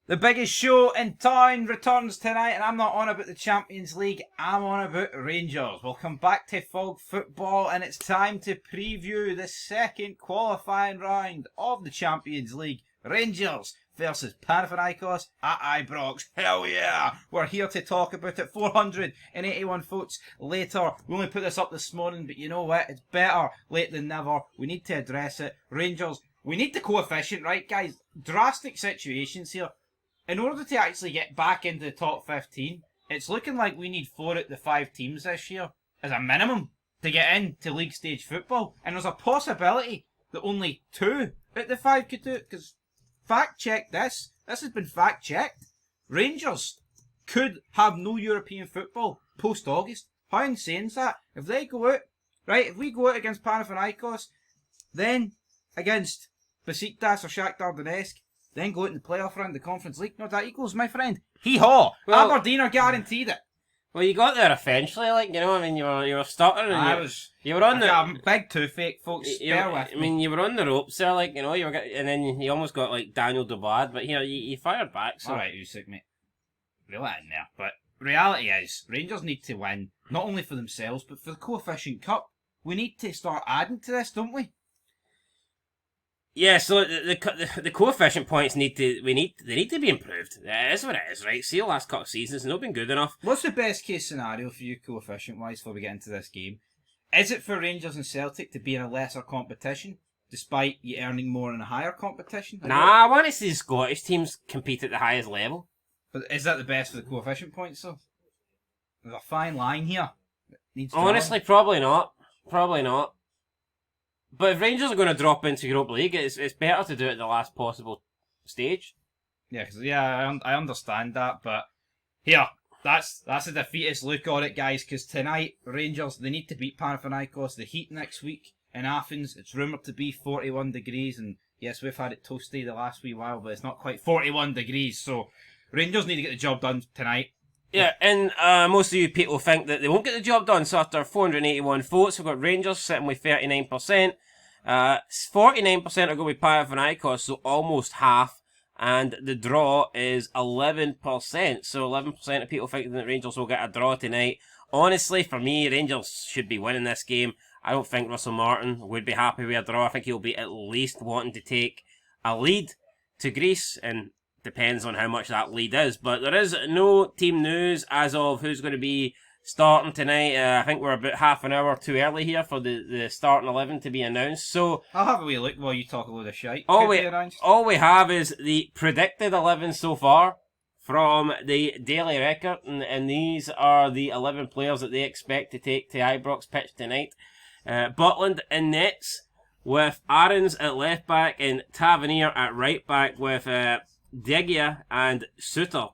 The biggest show in town returns tonight, and I'm not on about the Champions League, I'm on about Rangers. We'll come back to Fog football, and it's time to preview the second qualifying round of the Champions League. Rangers versus Panathinaikos at IBROX. Hell yeah! We're here to talk about it. 481 votes later. We only put this up this morning, but you know what? It's better late than never. We need to address it. Rangers, we need the coefficient, right, guys? Drastic situations here. In order to actually get back into the top 15, it's looking like we need 4 out of the 5 teams this year as a minimum to get into league stage football. And there's a possibility that only 2 out of the 5 could do it, because fact check this. This has been fact checked. Rangers could have no European football post-August. How insane is that? If they go out, right, if we go out against Panathinaikos, then against Besiktas or Shakhtar Donetsk, then go out in the playoff round of the Conference League. Not that equals, my friend. Hee-haw! Well, Aberdeen are guaranteed it. Well, you got there eventually, like, you know, I mean, you were stuttering. You were on the... I'm big toothache, folks. Bear with me. I mean, you were on the ropes there, like, you know, and then you almost got, like, Daniel Dubois, but here, you fired back, so... Alright, Usyk, mate. Reel it in there. But reality is, Rangers need to win, not only for themselves, but for the Coefficient Cup. We need to start adding to this, don't we? Yeah, so the coefficient points need to be improved. It is what it is, right? See, the last couple of seasons, it's not been good enough. What's the best case scenario for you, coefficient wise, before we get into this game? Is it for Rangers and Celtic to be in a lesser competition, despite you earning more in a higher competition? Nah, I want to see the Scottish teams compete at the highest level. But is that the best for the coefficient points, though? There's a fine line here. Honestly, probably not. Probably not. But if Rangers are going to drop into Europa League, it's better to do it at the last possible stage. Yeah, I understand that, but here, that's a defeatist look on it, guys, because tonight, Rangers, they need to beat Panathinaikos. The Heat next week in Athens, it's rumoured to be 41 degrees, and yes, we've had it toasty the last wee while, but it's not quite 41 degrees, so Rangers need to get the job done tonight. Yeah, and most of you people think that they won't get the job done, so after 481 votes, we've got Rangers sitting with 39%. 49% are going with Panathinaikos, so almost half, and the draw is 11%. So 11% of people think that Rangers will get a draw tonight. Honestly, for me, Rangers should be winning this game. I don't think Russell Martin would be happy with a draw. I think he'll be at least wanting to take a lead to Greece, and depends on how much that lead is. But there is no team news as of who's going to be starting tonight. I think we're about half an hour too early here for the starting 11 to be announced. So I'll have a wee look while you talk a load of shite. All we have is the predicted 11 so far from the Daily Record, and these are the 11 players that they expect to take to Ibrox pitch tonight. Butland in nets, with Aarons at left back and Tavernier at right back, with Degia and Suter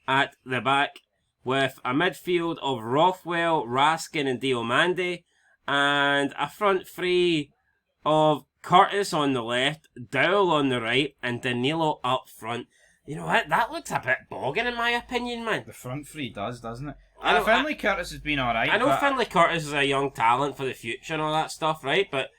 at the back, with a midfield of Rothwell, Raskin and Diomande, and a front three of Curtis on the left, Dowell on the right, and Danilo up front. You know what? That looks a bit bogging in my opinion, man. The front three does, doesn't it? Finlay Curtis has been alright. I know Finlay Curtis is a young talent for the future and all that stuff, right? But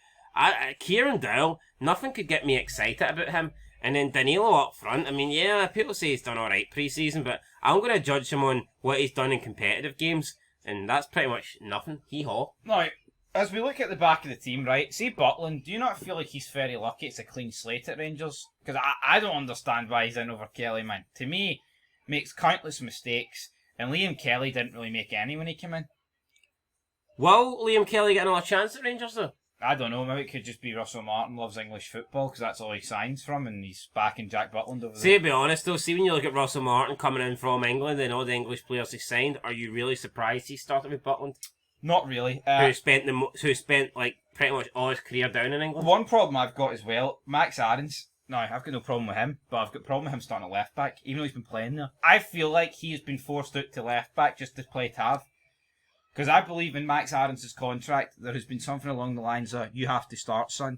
Kieran Dowell, nothing could get me excited about him. And then Danilo up front, I mean, yeah, people say he's done alright pre-season, but I'm going to judge him on what he's done in competitive games, and that's pretty much nothing. Hee-haw. Now, as we look at the back of the team, right, see Butland, do you not feel like he's very lucky it's a clean slate at Rangers? Because I don't understand why he's in over Kelly, man. To me, makes countless mistakes, and Liam Kelly didn't really make any when he came in. Will Liam Kelly get another chance at Rangers, though? I don't know, maybe it could just be Russell Martin loves English football, because that's all he signs from, and he's backing Jack Butland over there. See, to be honest though, see when you look at Russell Martin coming in from England and all the English players he signed, are you really surprised he started with Butland? Not really. Who spent like pretty much all his career down in England? One problem I've got as well, Max Aarons. No, I've got no problem with him, but I've got a problem with him starting at left back, even though he's been playing there. I feel like he has been forced out to left back just to play Tav. Because I believe in Max Aarons' contract, there has been something along the lines of, you have to start, son.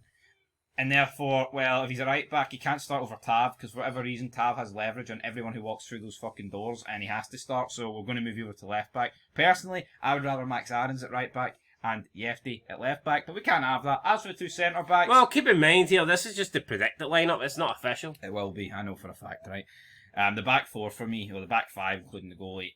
And therefore, well, if he's a right back, he can't start over Tav, because for whatever reason, Tav has leverage on everyone who walks through those fucking doors, and he has to start, so we're going to move you over to left back. Personally, I would rather Max Aarons at right back, and Yefty at left back, but we can't have that. As for the two centre backs... Well, keep in mind here, this is just the predicted lineup, it's not official. It will be, I know for a fact, right? The back four for me, or the back five, including the goalie,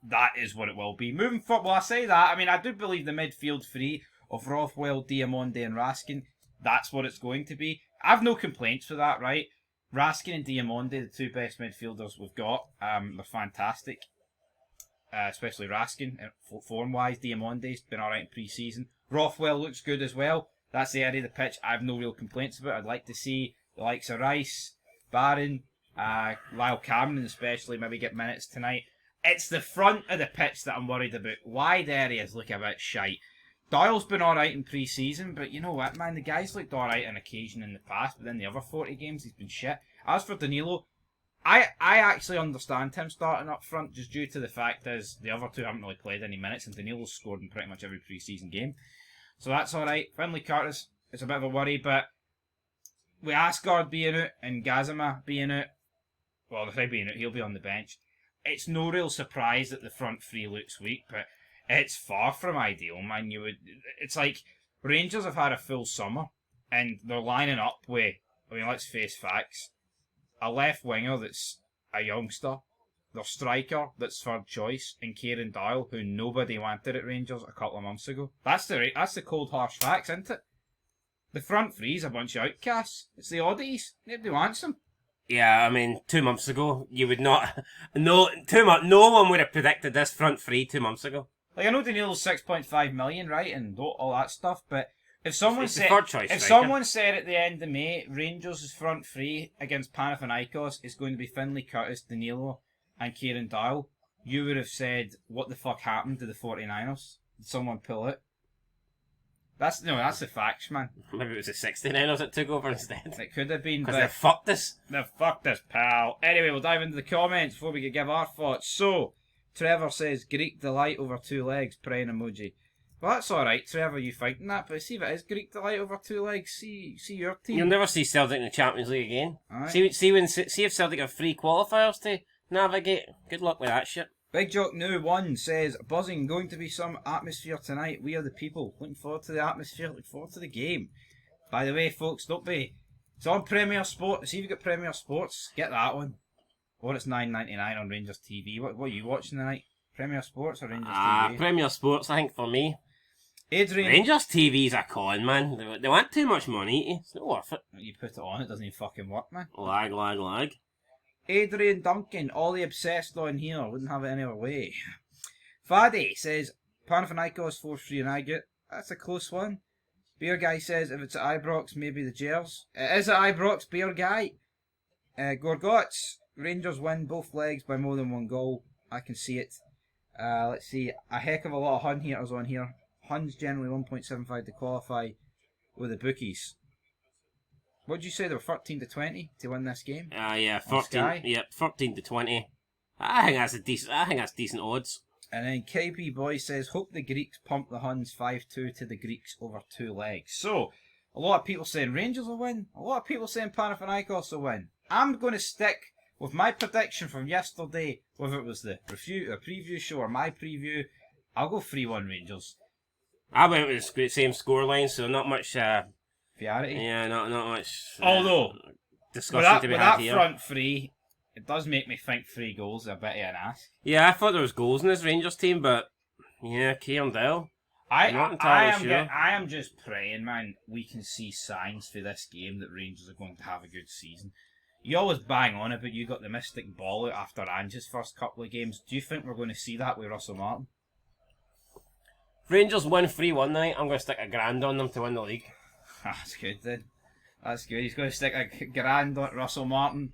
that is what it will be. Moving forward, well, I say that, I mean, I do believe the midfield three of Rothwell, Diamonde and Raskin, that's what it's going to be. I've no complaints with that, right? Raskin and Diamonde, the two best midfielders we've got, they're fantastic. Especially Raskin, form-wise. Diamonde's been alright in pre-season. Rothwell looks good as well. That's the area of the pitch I have no real complaints about. I'd like to see the likes of Rice, Barron, Lyle Cameron especially, maybe get minutes tonight. It's the front of the pitch that I'm worried about. Wide areas look a bit shite. Doyle's been alright in pre-season, but you know what, man? The guy's looked alright on occasion in the past, but then the other 40 games he's been shit. As for Danilo, I actually understand him starting up front just due to the fact is the other two haven't really played any minutes and Danilo's scored in pretty much every pre-season game. So that's alright. Finley Curtis is a bit of a worry, but with Asgard being out and Gazima being out, well, if they're being out, he'll be on the bench. It's no real surprise that the front three looks weak, but it's far from ideal, man. It's like Rangers have had a full summer and they're lining up with, I mean, let's face facts, a left winger that's a youngster, their striker that's third choice, and Kieran Doyle, who nobody wanted at Rangers a couple of months ago. That's the cold, harsh facts, isn't it? The front three's a bunch of outcasts. It's the oddities. Nobody wants them. Yeah, I mean, 2 months ago, you would not... No one would have predicted this front three 2 months ago. Like, I know Danilo's 6.5 million, right, and all that stuff, but if someone said at the end of May, Rangers' front three against Panathinaikos is going to be Finley Curtis, Danilo, and Kieran Doyle, you would have said, what the fuck happened to the 49ers? Did someone pull it? That's the facts, man. Maybe it was the 69ers that took over instead. It could have been, because they fucked us. They fucked us, pal. Anyway, we'll dive into the comments before we can give our thoughts. So, Trevor says, Greek delight over two legs, praying emoji. Well, that's alright, Trevor, you fighting that, but see if it is Greek delight over two legs, see your team. You'll never see Celtic in the Champions League again. Right. See if Celtic have free qualifiers to navigate. Good luck with that shit. Big Jock New 1 says, buzzing, going to be some atmosphere tonight. We are the people. Looking forward to the atmosphere, looking forward to the game. By the way, folks, don't be... It's on Premier Sports. See if you've got Premier Sports, get that one. Or it's $9.99 on Rangers TV. What are you watching tonight? Premier Sports or Rangers TV? Premier Sports, I think, for me. Adrian... Rangers TV's a con, man. They want too much money. It's not worth it. You put it on, it doesn't even fucking work, man. Lag. Adrian Duncan, Ollie obsessed on here, wouldn't have it any other way. Faddy says, Panathinaikos 4-3 and I get. That's a close one. Beer Guy says, if it's at IBROX, maybe the Gers. It is at IBROX, Beer Guy. Gorgots, Rangers win both legs by more than one goal. I can see it. Let's see, a heck of a lot of Hun haters on here. Hun's generally 1.75 to qualify with the bookies. What did you say? They were 13 to 20 to win this game. Yeah, 14. Yeah, 13 to 20. I think that's decent odds. And then KB Boy says, hope the Greeks pump the Huns 5-2 to the Greeks over two legs. So, a lot of people saying Rangers will win. A lot of people saying Panathinaikos will win. I'm going to stick with my prediction from yesterday, whether it was the preview show or my preview. I'll go 3-1 Rangers. I went with the same scoreline, so not much... Fiarity. Yeah, not much. Although, discussion to be had here. That front three, it does make me think 3 goals is a bit of an ask. Yeah, I thought there was goals in this Rangers team, but yeah, Kieran Doyle. I am just praying, man, we can see signs for this game that Rangers are going to have a good season. You always bang on about you got the mystic ball out after Ange's first couple of games. Do you think we're going to see that with Russell Martin? Rangers win 3-1 tonight. I'm going to stick $1,000 on them to win the league. That's good then. That's good. He's going to stick $1,000 on Russell Martin.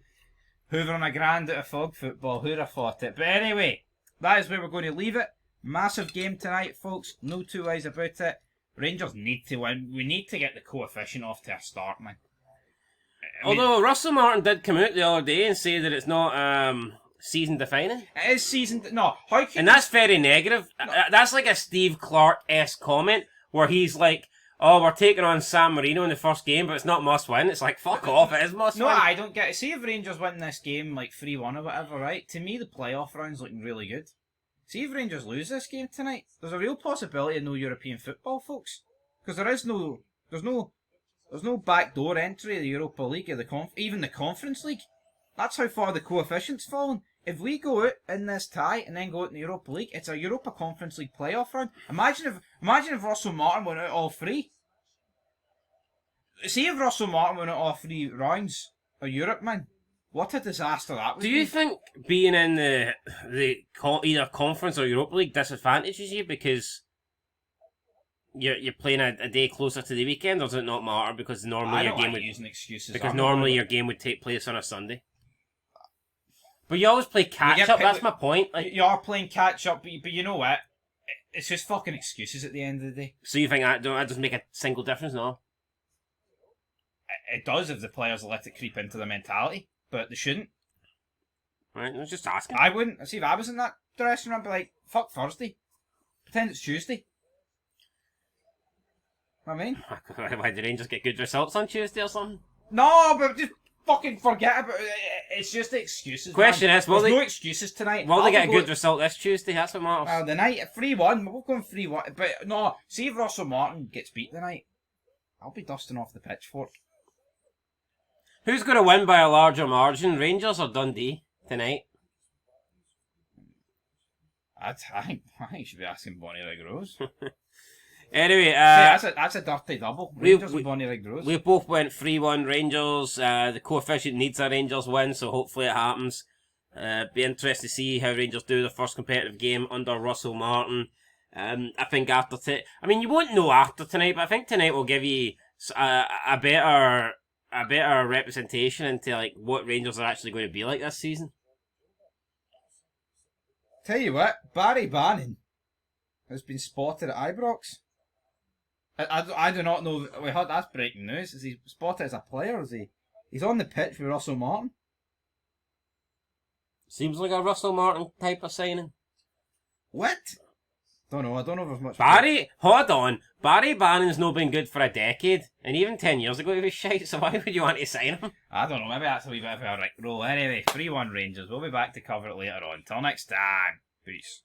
Hoovering $1,000 out of fog football. Who'd have thought it? But anyway, that is where we're going to leave it. Massive game tonight, folks. No two ways about it. Rangers need to win. We need to get the coefficient off to a start, man. Although Russell Martin did come out the other day and say that it's not season defining. It is season... No. And that's very negative. No. That's like a Steve Clark-esque comment where he's like, oh, we're taking on San Marino in the first game, but it's not must win. It's like, fuck off, it is must win. No, I don't get it. See if Rangers win this game like 3-1 or whatever, right? To me, the playoff round's looking really good. See if Rangers lose this game tonight. There's a real possibility of no European football, folks. Because there's no backdoor entry of the Europa League or even the Conference League. That's how far the coefficient's fallen. If we go out in this tie and then go out in the Europa League, it's a Europa Conference League playoff round. Imagine if Russell Martin went out all three. See if Russell Martin went out all three rounds of Europe, man. What a disaster that would be. Do you think being in either Conference or Europa League disadvantages you because you're playing a day closer to the weekend, or does it not matter because normally your game would using excuses. because normally your game would take place on a Sunday? But you always play catch up. That's my point. Like, you are playing catch up, but you know what? It's just fucking excuses at the end of the day. So you think that doesn't make a single difference? No. It does if the players let it creep into their mentality, but they shouldn't. Right, I was just asking. I wouldn't. See, if I was in that dressing room, I'd be like, fuck Thursday. Pretend it's Tuesday. I mean? Why did Rangers get good results on Tuesday or something? No, but just fucking forget about it. It's just excuses. Question man. is, will There's they... no excuses tonight. Will they get a good result this Tuesday? That's what matters. The night, 3-1. We're going 3-1. But no, see if Russell Martin gets beat tonight, I'll be dusting off the pitchfork. Who's going to win by a larger margin, Rangers or Dundee tonight? I think you should be asking Bonnie Rose. Anyway, that's a dirty double. Rangers and Bonnie Rose. We both went 3-1 Rangers. The coefficient needs a Rangers win, so hopefully it happens. Be interested to see how Rangers do their first competitive game under Russell Martin. I think after you won't know after tonight, but I think tonight will give you a better representation into like what Rangers are actually going to be like this season. Tell you what, Barry Bannon has been spotted at IBROX. I do not know. We heard that's breaking news. Is he spotted as a player? Is he? He's on the pitch with Russell Martin. Seems like a Russell Martin type of signing. What? Don't know. I don't know if there's much. Hold on. Barry Bannon's not been good for a decade, and even 10 years ago he was shite. So why would you want to sign him? I don't know. Maybe that's a wee bit of a roll. Anyway, 3-1 Rangers. We'll be back to cover it later on. Till next time. Peace.